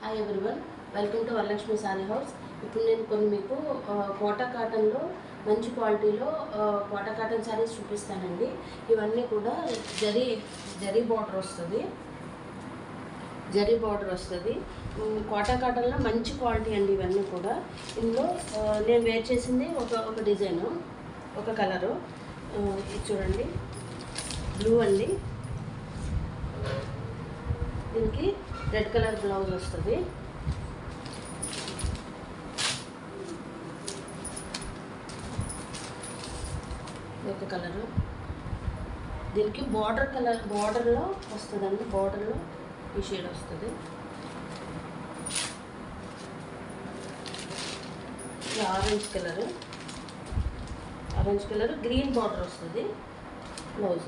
Hi everyone, welcome to Varalakshmi sorry house. ఇప్పుడు నేను కొన్ని మీకు కోటా కాటన్లో మంచి క్వాలిటీలో కోటా కాటన్ శారీస్ చూపిస్తానండి. ఇవన్నీ కూడా జరీ బార్డర్ వస్తుంది. కోటా కాటన్లో మంచి క్వాలిటీ అండి. ఇవన్నీ కూడా ఇందులో నేను వేర్ చేసింది ఒక డిజైను, ఒక కలరు. ఇది చూడండి, బ్లూ అండి. దీనికి రెడ్ కలర్ బ్లౌజ్ వస్తుంది. ఒక కలరు, దీనికి బార్డర్లో వస్తుందండి. బార్డర్లో ఈ షేడ్ వస్తుంది. ఆరెంజ్ కలర్ గ్రీన్ బార్డర్ వస్తుంది బ్లౌజ్.